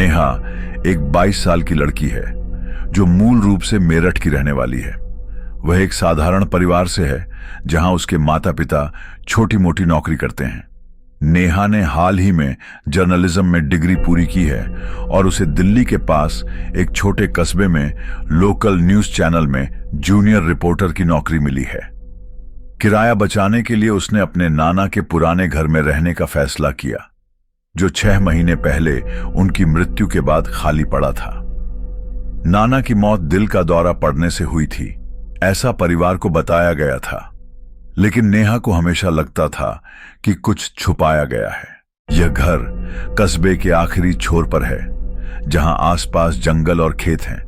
नेहा एक 22 साल की लड़की है जो मूल रूप से मेरठ की रहने वाली है। वह एक साधारण परिवार से है जहां उसके माता पिता छोटी मोटी नौकरी करते हैं। नेहा ने हाल ही में जर्नलिज्म में डिग्री पूरी की है और उसे दिल्ली के पास एक छोटे कस्बे में लोकल न्यूज चैनल में जूनियर रिपोर्टर की नौकरी मिली है। किराया बचाने के लिए उसने अपने नाना के पुराने घर में रहने का फैसला किया, जो 6 महीने पहले उनकी मृत्यु के बाद खाली पड़ा था। नाना की मौत दिल का दौरा पड़ने से हुई थी, ऐसा परिवार को बताया गया था, लेकिन नेहा को हमेशा लगता था कि कुछ छुपाया गया है। यह घर कस्बे के आखिरी छोर पर है, जहां आसपास जंगल और खेत हैं।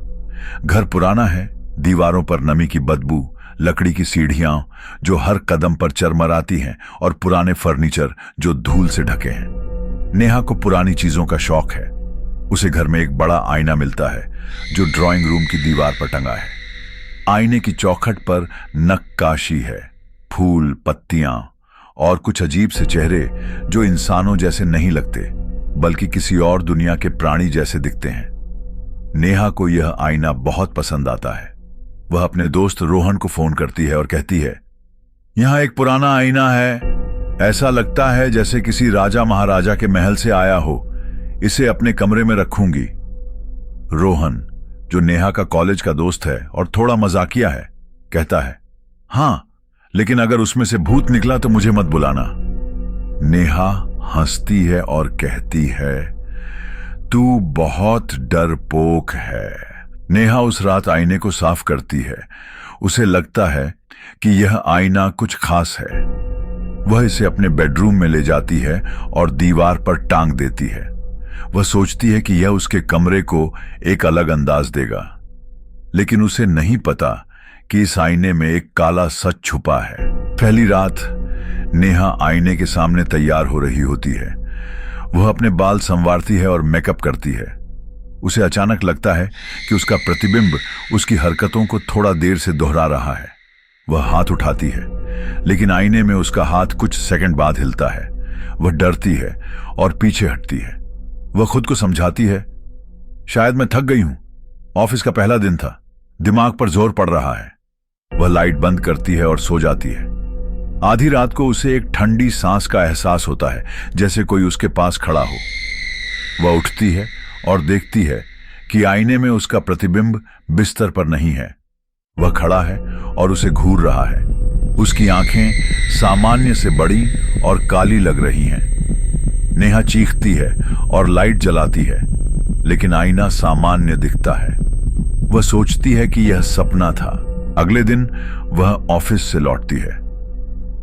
घर पुराना है, दीवारों पर नमी की बदबू, लकड़ी की सीढ़ियां जो हर कदम पर चरमराती हैं और पुराने फर्नीचर जो धूल से ढके हैं। नेहा को पुरानी चीजों का शौक है। उसे घर में एक बड़ा आईना मिलता है जो ड्राइंग रूम की दीवार पर टंगा है। आईने की चौखट पर नक्काशी है, फूल, पत्तियां और कुछ अजीब से चेहरे जो इंसानों जैसे नहीं लगते बल्कि किसी और दुनिया के प्राणी जैसे दिखते हैं। नेहा को यह आईना बहुत पसंद आता है। वह अपने दोस्त रोहन को फोन करती है और कहती है, यहां एक पुराना आईना है, ऐसा लगता है जैसे किसी राजा महाराजा के महल से आया हो, इसे अपने कमरे में रखूंगी। रोहन, जो नेहा का कॉलेज का दोस्त है और थोड़ा मजाकिया है, कहता है, हां, लेकिन अगर उसमें से भूत निकला तो मुझे मत बुलाना। नेहा हंसती है और कहती है, तू बहुत डरपोक है। नेहा उस रात आईने को साफ करती है। उसे लगता है कि यह आईना कुछ खास है। वह इसे अपने बेडरूम में ले जाती है और दीवार पर टांग देती है। वह सोचती है कि यह उसके कमरे को एक अलग अंदाज देगा, लेकिन उसे नहीं पता कि इस आईने में एक काला सच छुपा है। पहली रात नेहा आईने के सामने तैयार हो रही होती है। वह अपने बाल संवारती है और मेकअप करती है। उसे अचानक लगता है कि उसका प्रतिबिंब उसकी हरकतों को थोड़ा देर से दोहरा रहा है। वह हाथ उठाती है, लेकिन आईने में उसका हाथ कुछ सेकंड बाद हिलता है। वह डरती है और पीछे हटती है। वह खुद को समझाती है, शायद मैं थक गई हूं, ऑफिस का पहला दिन था, दिमाग पर जोर पड़ रहा है। वह लाइट बंद करती है और सो जाती है। आधी रात को उसे एक ठंडी सांस का एहसास होता है, जैसे कोई उसके पास खड़ा हो। वह उठती है और देखती है कि आईने में उसका प्रतिबिंब बिस्तर पर नहीं है। वह खड़ा है और उसे घूर रहा है। उसकी आंखें सामान्य से बड़ी और काली लग रही हैं। नेहा चीखती है और लाइट जलाती है, लेकिन आईना सामान्य दिखता है। वह सोचती है कि यह सपना था। अगले दिन वह ऑफिस से लौटती है।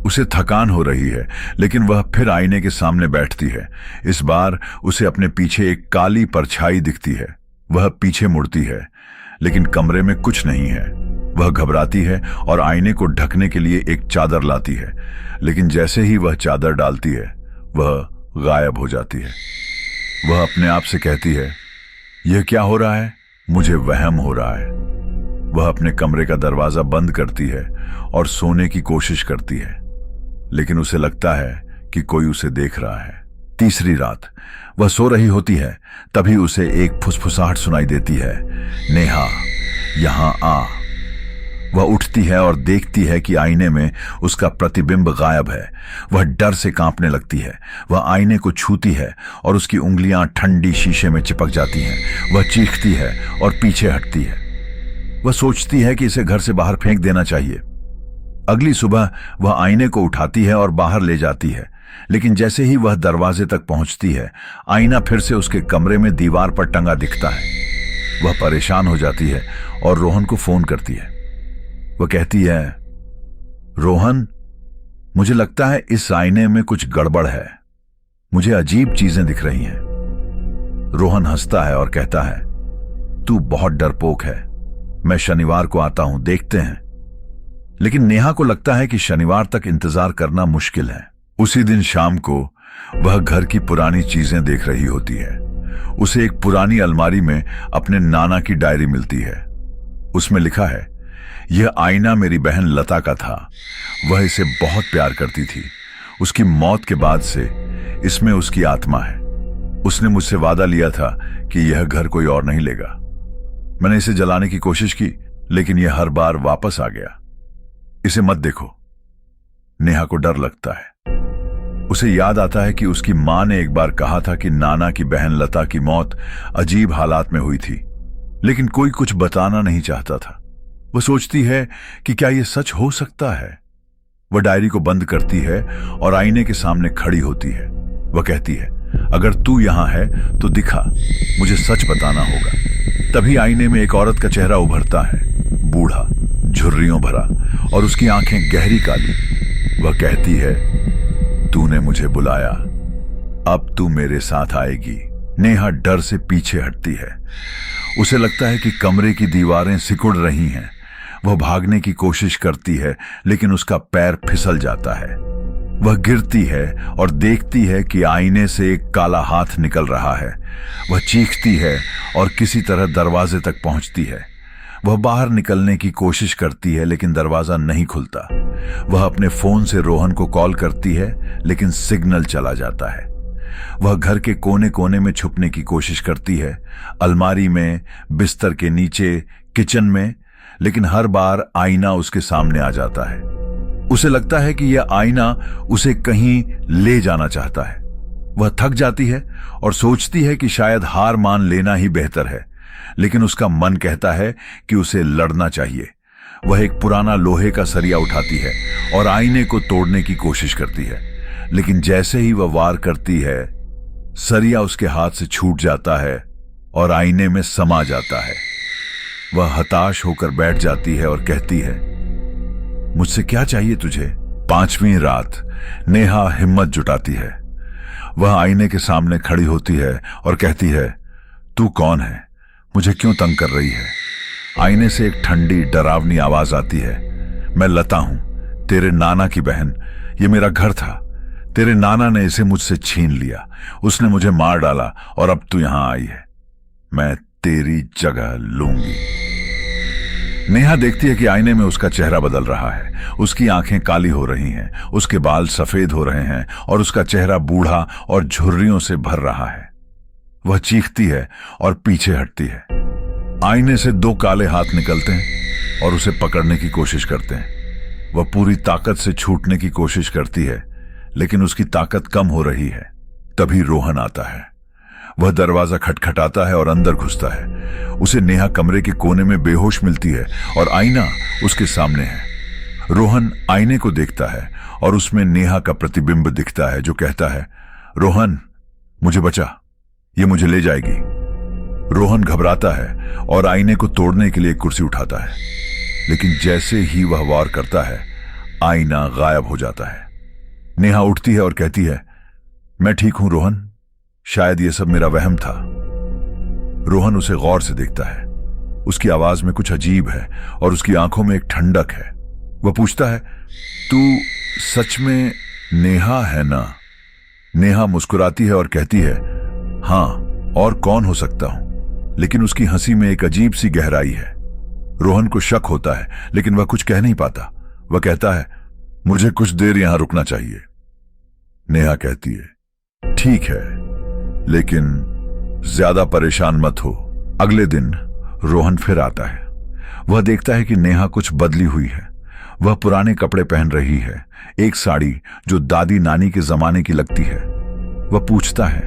उसे थकान हो रही है, लेकिन वह फिर आईने के सामने बैठती है। इस बार उसे अपने पीछे एक काली परछाई दिखती है। वह पीछे मुड़ती है, लेकिन कमरे में कुछ नहीं है। वह घबराती है और आईने को ढकने के लिए एक चादर लाती है, लेकिन जैसे ही वह चादर डालती है, वह गायब हो जाती है। वह अपने आप से कहती है, यह क्या हो रहा है? मुझे वहम हो रहा है। वह अपने कमरे का दरवाजा बंद करती है और सोने की कोशिश करती है, लेकिन उसे लगता है कि कोई उसे देख रहा है। तीसरी रात वह सो रही होती है, तभी उसे एक फुसफुसाहट सुनाई देती है, नेहा, यहां आ। वह उठती है और देखती है कि आईने में उसका प्रतिबिंब गायब है। वह डर से कांपने लगती है। वह आईने को छूती है और उसकी उंगलियां ठंडी शीशे में चिपक जाती हैं। वह चीखती है और पीछे हटती है। वह सोचती है कि इसे घर से बाहर फेंक देना चाहिए। अगली सुबह वह आईने को उठाती है और बाहर ले जाती है, लेकिन जैसे ही वह दरवाजे तक पहुंचती है, आईना फिर से उसके कमरे में दीवार पर टंगा दिखता है। वह परेशान हो जाती है और रोहन को फोन करती है। वह कहती है, रोहन, मुझे लगता है इस आईने में कुछ गड़बड़ है। मुझे अजीब चीजें दिख रही हैं। रोहन हंसता है और कहता है, तू बहुत डरपोक है। मैं शनिवार को आता हूं, देखते हैं। लेकिन नेहा को लगता है कि शनिवार तक इंतजार करना मुश्किल है। उसी दिन शाम को वह घर की पुरानी चीजें देख रही होती है। उसे एक पुरानी अलमारी में अपने नाना की डायरी मिलती है। उसमें लिखा है, यह आईना मेरी बहन लता का था। वह इसे बहुत प्यार करती थी। उसकी मौत के बाद से इसमें उसकी आत्मा है। उसने मुझसे वादा लिया था कि यह घर कोई और नहीं लेगा। मैंने इसे जलाने की कोशिश की, लेकिन यह हर बार वापस आ गया। इसे मत देखो। नेहा को डर लगता है। उसे याद आता है कि उसकी मां ने एक बार कहा था कि नाना की बहन लता की मौत अजीब हालात में हुई थी, लेकिन कोई कुछ बताना नहीं चाहता था। वह सोचती है कि क्या यह सच हो सकता है। वह डायरी को बंद करती है और आईने के सामने खड़ी होती है। वह कहती है, अगर तू यहां है तो दिखा, मुझे सच बताना होगा। तभी आईने में एक औरत का चेहरा उभरता है, बूढ़ा, झुर्रियों भरा, और उसकी आंखें गहरी काली। वह कहती है, तूने मुझे बुलाया, अब तू मेरे साथ आएगी। नेहा डर से पीछे हटती है। उसे लगता है कि कमरे की दीवारें सिकुड़ रही हैं। वह भागने की कोशिश करती है, लेकिन उसका पैर फिसल जाता है। वह गिरती है और देखती है कि आईने से एक काला हाथ निकल रहा है। वह चीखती है और किसी तरह दरवाजे तक पहुंचती है। वह बाहर निकलने की कोशिश करती है, लेकिन दरवाजा नहीं खुलता। वह अपने फोन से रोहन को कॉल करती है, लेकिन सिग्नल चला जाता है। वह घर के कोने कोने में छुपने की कोशिश करती है, अलमारी में, बिस्तर के नीचे, किचन में, लेकिन हर बार आईना उसके सामने आ जाता है। उसे लगता है कि यह आईना उसे कहीं ले जाना चाहता है। वह थक जाती है और सोचती है कि शायद हार मान लेना ही बेहतर है, लेकिन उसका मन कहता है कि उसे लड़ना चाहिए। वह एक पुराना लोहे का सरिया उठाती है और आईने को तोड़ने की कोशिश करती है, लेकिन जैसे ही वह वार करती है, सरिया उसके हाथ से छूट जाता है और आईने में समा जाता है। वह हताश होकर बैठ जाती है और कहती है, मुझसे क्या चाहिए तुझे? 5वीं रात नेहा हिम्मत जुटाती है। वह आईने के सामने खड़ी होती है और कहती है, तू कौन है? मुझे क्यों तंग कर रही है? आईने से एक ठंडी डरावनी आवाज आती है, मैं लता हूं, तेरे नाना की बहन। ये मेरा घर था। तेरे नाना ने इसे मुझसे छीन लिया। उसने मुझे मार डाला और अब तू यहां आई है। मैं तेरी जगह लूंगी। नेहा देखती है कि आईने में उसका चेहरा बदल रहा है। उसकी आंखें काली हो रही हैं, उसके बाल सफेद हो रहे हैं और उसका चेहरा बूढ़ा और झुर्रियों से भर रहा है। वह चीखती है और पीछे हटती है। आईने से 2 काले हाथ निकलते हैं और उसे पकड़ने की कोशिश करते हैं। वह पूरी ताकत से छूटने की कोशिश करती है, लेकिन उसकी ताकत कम हो रही है। तभी रोहन आता है। वह दरवाजा खटखटाता है और अंदर घुसता है। उसे नेहा कमरे के कोने में बेहोश मिलती है और आईना उसके सामने है। रोहन आईने को देखता है और उसमें नेहा का प्रतिबिंब दिखता है, जो कहता है, रोहन, मुझे बचा, ये मुझे ले जाएगी। रोहन घबराता है और आईने को तोड़ने के लिए कुर्सी उठाता है, लेकिन जैसे ही वह वार करता है, आईना गायब हो जाता है। नेहा उठती है और कहती है, मैं ठीक हूं रोहन, शायद यह सब मेरा वहम था। रोहन उसे गौर से देखता है। उसकी आवाज में कुछ अजीब है और उसकी आंखों में एक ठंडक है। वह पूछता है, तू सच में नेहा है ना? नेहा मुस्कुराती है और कहती है, हां, और कौन हो सकता हूं? लेकिन उसकी हंसी में एक अजीब सी गहराई है। रोहन को शक होता है, लेकिन वह कुछ कह नहीं पाता। वह कहता है, मुझे कुछ देर यहां रुकना चाहिए। नेहा कहती है, ठीक है, लेकिन ज्यादा परेशान मत हो। अगले दिन रोहन फिर आता है। वह देखता है कि नेहा कुछ बदली हुई है। वह पुराने कपड़े पहन रही है, एक साड़ी जो दादी नानी के जमाने की लगती है। वह पूछता है,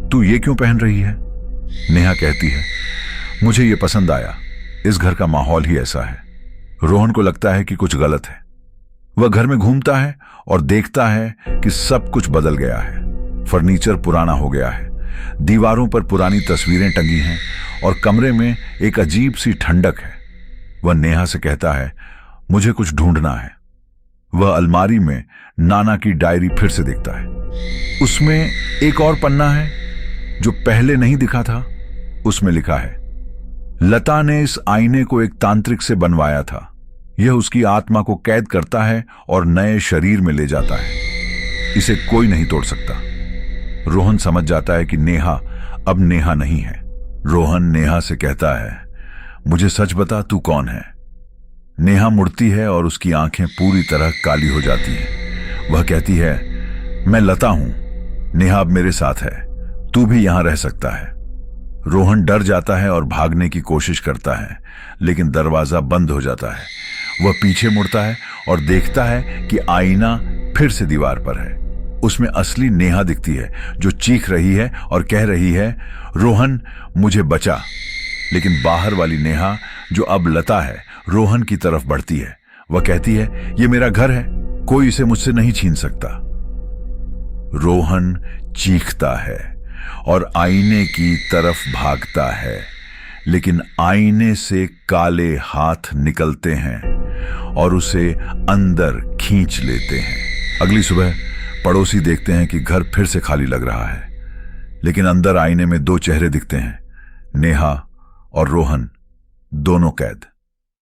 तू ये क्यों पहन रही है? नेहा कहती है, मुझे ये पसंद आया, इस घर का माहौल ही ऐसा है। रोहन को लगता है कि कुछ गलत है। वह घर में घूमता है और देखता है कि सब कुछ बदल गया है। फर्नीचर पुराना हो गया है, दीवारों पर पुरानी तस्वीरें टंगी हैं और कमरे में एक अजीब सी ठंडक है। वह नेहा से कहता है, मुझे कुछ ढूंढना है। वह अलमारी में नाना की डायरी फिर से देखता है। उसमें एक और पन्ना है जो पहले नहीं दिखा था। उसमें लिखा है, लता ने इस आईने को एक तांत्रिक से बनवाया था। यह उसकी आत्मा को कैद करता है और नए शरीर में ले जाता है। इसे कोई नहीं तोड़ सकता। रोहन समझ जाता है कि नेहा अब नेहा नहीं है। रोहन नेहा से कहता है, मुझे सच बता, तू कौन है? नेहा मुड़ती है और उसकी आंखें पूरी तरह काली हो जाती हैं। वह कहती है, मैं लता हूं। नेहा अब मेरे साथ है। तू भी यहां रह सकता है। रोहन डर जाता है और भागने की कोशिश करता है, लेकिन दरवाजा बंद हो जाता है। वह पीछे मुड़ता है और देखता है कि आईना फिर से दीवार पर है। उसमें असली नेहा दिखती है, जो चीख रही है और कह रही है, रोहन मुझे बचा। लेकिन बाहर वाली नेहा, जो अब लता है, रोहन की तरफ बढ़ती है। वह कहती है, ये मेरा घर है, कोई इसे मुझसे नहीं छीन सकता। रोहन चीखता है और आईने की तरफ भागता है, लेकिन आईने से काले हाथ निकलते हैं और उसे अंदर खींच लेते हैं। अगली सुबह पड़ोसी देखते हैं कि घर फिर से खाली लग रहा है, लेकिन अंदर आईने में दो चेहरे दिखते हैं, नेहा और रोहन, दोनों कैद।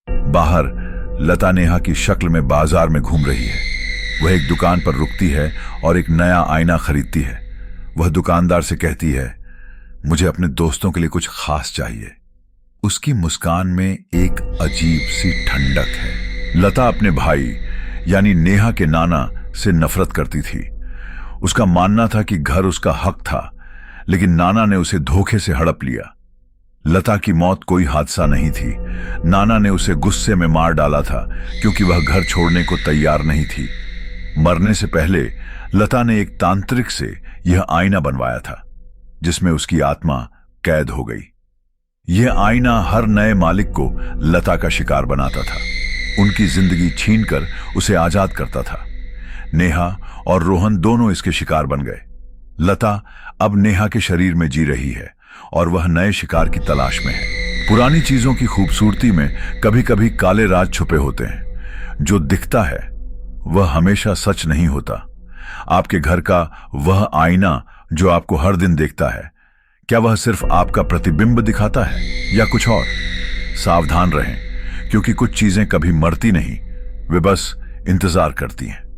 बाहर लता नेहा की शक्ल में बाजार में घूम रही है। वह एक दुकान पर रुकती है और एक नया आईना खरीदती है। वह दुकानदार से कहती है, मुझे अपने दोस्तों के लिए कुछ खास चाहिए। उसकी मुस्कान में एक अजीब सी ठंडक है। लता अपने भाई यानी नेहा के नाना से नफरत करती थी। उसका मानना था कि घर उसका हक था, लेकिन नाना ने उसे धोखे से हड़प लिया। लता की मौत कोई हादसा नहीं थी। नाना ने उसे गुस्से में मार डाला था, क्योंकि वह घर छोड़ने को तैयार नहीं थी। मरने से पहले लता ने एक तांत्रिक से यह आईना बनवाया था, जिसमें उसकी आत्मा कैद हो गई। यह आईना हर नए मालिक को लता का शिकार बनाता था, उनकी जिंदगी छीनकर उसे आजाद करता था। नेहा और रोहन दोनों इसके शिकार बन गए। लता अब नेहा के शरीर में जी रही है और वह नए शिकार की तलाश में है। पुरानी चीजों की खूबसूरती में कभी कभी काले राज छुपे होते हैं। जो दिखता है वह हमेशा सच नहीं होता। आपके घर का वह आईना जो आपको हर दिन देखता है, क्या वह सिर्फ आपका प्रतिबिंब दिखाता है या कुछ और? सावधान रहें, क्योंकि कुछ चीजें कभी मरती नहीं, वे बस इंतजार करती हैं।